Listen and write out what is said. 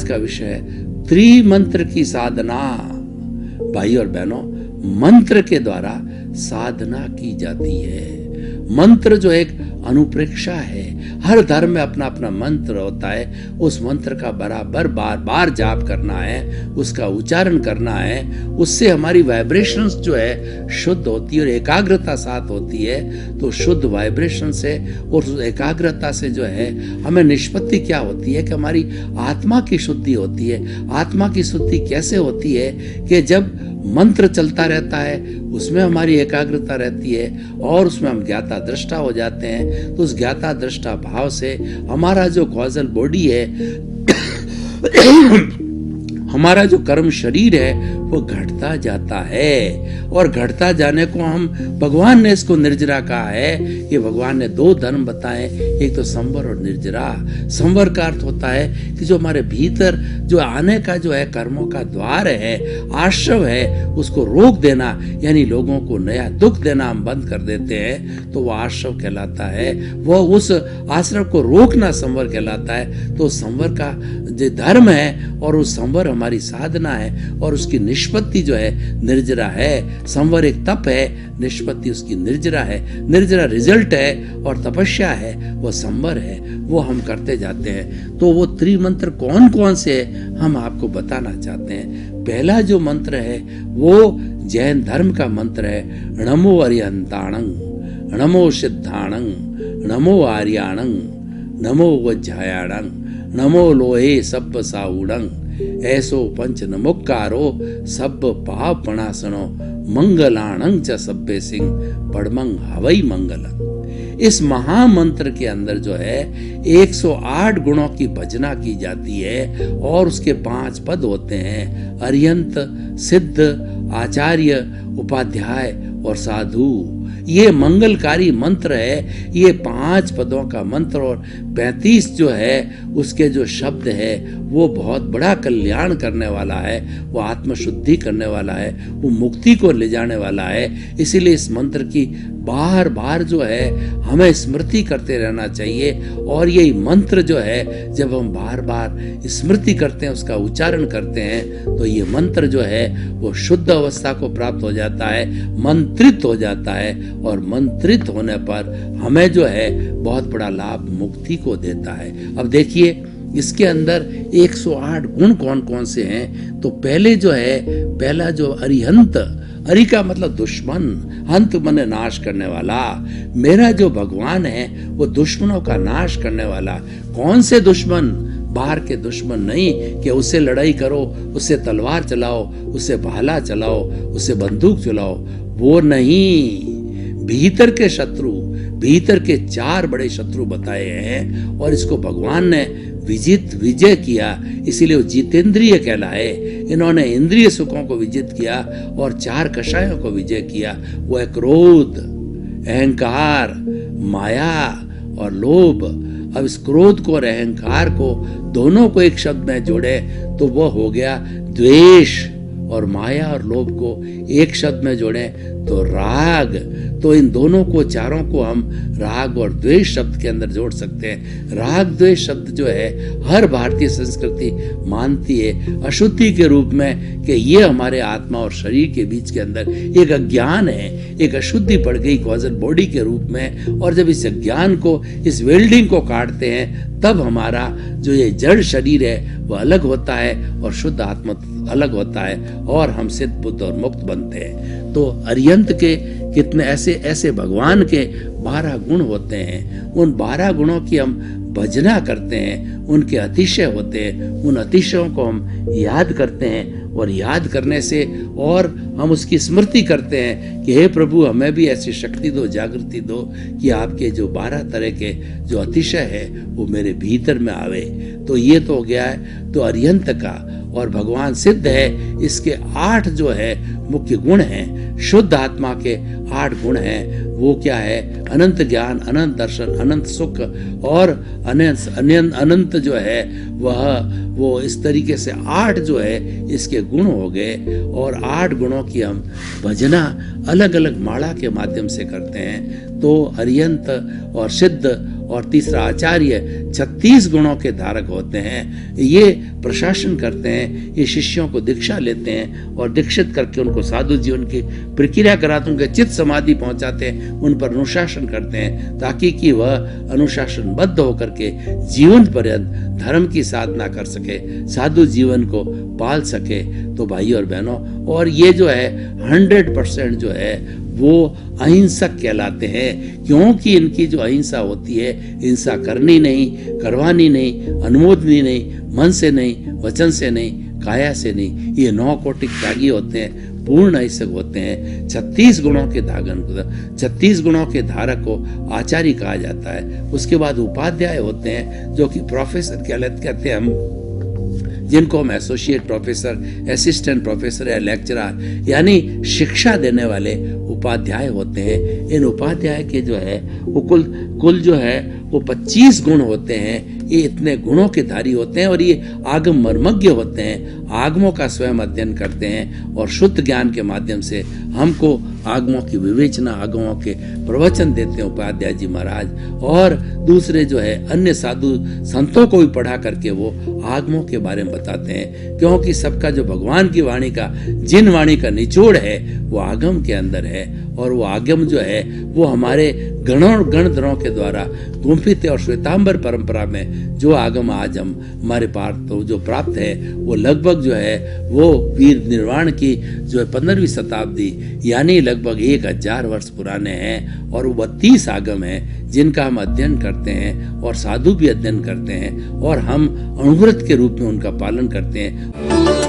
का विषय है त्रिमंत्र की साधना। भाई और बहनों, मंत्र के द्वारा साधना की जाती है। मंत्र जो एक अनुप्रेक्षा है, हर धर्म में अपना अपना मंत्र होता है। उस मंत्र का बराबर बार बार जाप करना है, उसका उच्चारण करना है। उससे हमारी वाइब्रेशंस जो है शुद्ध होती है और एकाग्रता साथ होती है। तो शुद्ध वाइब्रेशन से और एकाग्रता से जो है हमें निष्पत्ति क्या होती है कि हमारी आत्मा की शुद्धि होती है। आत्मा की शुद्धि कैसे होती है कि जब मंत्र चलता रहता है, उसमें हमारी एकाग्रता रहती है और उसमें हम ज्ञाता दृष्टा हो जाते हैं। तो उस ज्ञाता दृष्टा भाव से हमारा जो कॉजल बॉडी है हमारा जो कर्म शरीर है वो घटता जाता है। और घटता जाने को हम, भगवान ने इसको निर्जरा कहा है। ये भगवान ने दो धर्म बताए, एक तो संवर और निर्जरा। संवर का अर्थ होता है कि जो हमारे भीतर जो आने का जो है कर्मों का द्वार है, आश्रव है, उसको रोक देना, यानी लोगों को नया दुख देना हम बंद कर देते हैं, तो वो आश्रव कहलाता है। वो उस आश्रव को रोकना संवर कहलाता है। तो संवर का जो धर्म है और उस संवर हमारी साधना है और उसकी निष्पत्ति जो है निर्जरा है। संवर एक तप है, निष्पत्ति उसकी निर्जरा है। निर्जरा रिजल्ट है और तपस्या है वो संवर है, वो हम करते जाते हैं। तो वो त्रिमंत्र कौन कौन से हम आपको बताना चाहते हैं। पहला जो मंत्र है वो जैन धर्म का मंत्र है, नमो अरिहंताणं, नमो सिद्धाणं, नमो आर्याणं, नमो वज्रायाणं, नमो लोहे सब्ब साउडं, ऐसो पंच नमोक्कारो सब्ब पाप पणासनो, मंगलाणं च सब्बे सिंह पड़मंग हवई मंगलम। इस महामंत्र के अंदर जो है 108 गुणों की भजना की जाती है और उसके 5 पद होते हैं, अरिहंत, सिद्ध, आचार्य, उपाध्याय और साधु। ये मंगलकारी मंत्र है। ये 5 पदों का मंत्र और 35 जो है उसके जो शब्द है वो बहुत बड़ा कल्याण करने वाला है, वो आत्मशुद्धि करने वाला है, वो मुक्ति को ले जाने वाला है। इसीलिए इस मंत्र की बार बार जो है हमें स्मृति करते रहना चाहिए। और यही मंत्र जो है जब हम बार बार स्मृति करते हैं, उसका उच्चारण करते हैं, तो ये मंत्र जो है वो शुद्ध अवस्था को प्राप्त हो जाता है, मंत्रित हो जाता है। और मंत्रित होने पर हमें जो है बहुत बड़ा लाभ मुक्ति को देता है। अब देखिए इसके अंदर 108 गुण कौन कौन से हैं। तो पहले जो है, पहला जो अरिहंत, अरि का मतलब दुश्मन, हंत माने नाश करने वाला। मेरा जो भगवान है वो दुश्मनों का नाश करने वाला। कौन से दुश्मन? बाहर के दुश्मन नहीं कि उससे लड़ाई करो, उससे तलवार चलाओ, उससे भाला चलाओ, उससे बंदूक चलाओ, वो नहीं। भीतर के शत्रु, भीतर के 4 बड़े शत्रु बताए हैं और इसको भगवान ने विजय किया, इसीलिए वो जितेंद्रिय कहलाए। इन्होंने इंद्रिय सुखों को विजित किया और 4 कषायों को विजय किया। वो है क्रोध, अहंकार, माया और लोभ। अब इस क्रोध को और अहंकार को दोनों को एक शब्द में जोड़े तो वो हो गया द्वेष, और माया और लोभ को एक शब्द में जोड़े तो राग। तो इन दोनों को, चारों को हम राग और द्वेष शब्द के अंदर जोड़ सकते हैं। राग द्वेष शब्द जो है हर भारतीय संस्कृति मानती है अशुद्धि के रूप में कि ये हमारे आत्मा और शरीर के बीच के अंदर एक अज्ञान है, एक अशुद्धि पड़ गई कॉजल बॉडी के रूप में। और जब इस अज्ञान को, इस वेल्डिंग को काटते हैं तब हमारा जो ये जड़ शरीर है वो अलग होता है और शुद्ध आत्मा अलग होता है और हम सिद्ध, बुद्ध और मुक्त बनते हैं। तो अरिहंत के कितने ऐसे भगवान के 12 गुण होते हैं। उन 12 गुणों की हम भजना करते हैं, उनके अतिशय होते हैं, उन अतिशयों को हम याद करते हैं और याद करने से और हम उसकी स्मृति करते हैं कि हे प्रभु हमें भी ऐसी शक्ति दो, जागृति दो कि आपके जो 12 तरह के जो अतिशय है वो मेरे भीतर में आवे। तो ये तो हो गया है तो अरिहंत का। और भगवान सिद्ध है, इसके 8 जो है मुख्य गुण हैं। शुद्ध आत्मा के 8 गुण हैं। वो क्या है? अनंत ज्ञान, अनंत दर्शन, अनंत सुख और अनंत जो है वो इस तरीके से 8 जो है इसके गुण हो गए। और 8 गुणों की हम भजना अलग अलग माला के माध्यम से करते हैं। तो अरिहंत और सिद्ध और तीसरा आचार्य, 36 गुणों के धारक होते हैं। ये प्रशासन करते हैं, ये शिष्यों को दीक्षा लेते हैं और दीक्षित करके उनको साधु जीवन की प्रक्रिया कराते, उनके चित्त समाधि पहुंचाते हैं, उन पर अनुशासन करते हैं ताकि कि वह अनुशासनबद्ध होकर के जीवन पर्यंत धर्म की साधना कर सके, साधु जीवन को पाल सके। तो भाई और बहनों, और ये जो है 100% जो है वो अहिंसक कहलाते हैं, क्योंकि इनकी जो अहिंसा होती है, हिंसा करनी नहीं, करवानी नहीं, अनुमोदनी नहीं, मन से नहीं, वचन से नहीं, काया से नहीं। ये 9 कोटि त्यागी होते हैं, पूर्ण अहिंसक होते हैं। 36 गुणों के धारक को आचार्य कहा जाता है। उसके बाद उपाध्याय होते हैं जो कि प्रोफेसर कहते हैं हम, जिनको हम एसोसिएट प्रोफेसर, असिस्टेंट प्रोफेसर या लेक्चरर यानी शिक्षा देने वाले उपाध्याय होते हैं। इन उपाध्याय के जो है वो कुल जो है वो 25 गुण होते हैं। ये इतने गुणों के धारी होते हैं और ये आगम मर्मज्ञ होते हैं, आगमों का स्वयं अध्ययन करते हैं और शुद्ध ज्ञान के माध्यम से हमको आगमों की विवेचना, आगमों के प्रवचन देते हैं उपाध्याय जी महाराज। और दूसरे जो है अन्य साधु संतों को भी पढ़ा करके वो आगमों के बारे में बताते हैं, क्योंकि सबका जो भगवान की वाणी का, जिन वाणी का निचोड़ है वो आगम के अंदर है। और वो आगम जो है वो हमारे गणधरों के द्वारा गुम्फित और श्वेतांबर परंपरा में जो आगम आज हम हमारे पास तो जो प्राप्त है वो लगभग जो है वो वीर निर्वाण की जो है 15वीं शताब्दी यानी लगभग 1000 वर्ष पुराने हैं। और वो 32 आगम हैं जिनका हम अध्ययन करते हैं और साधु भी अध्ययन करते हैं और हम अणुव्रत के रूप में उनका पालन करते हैं।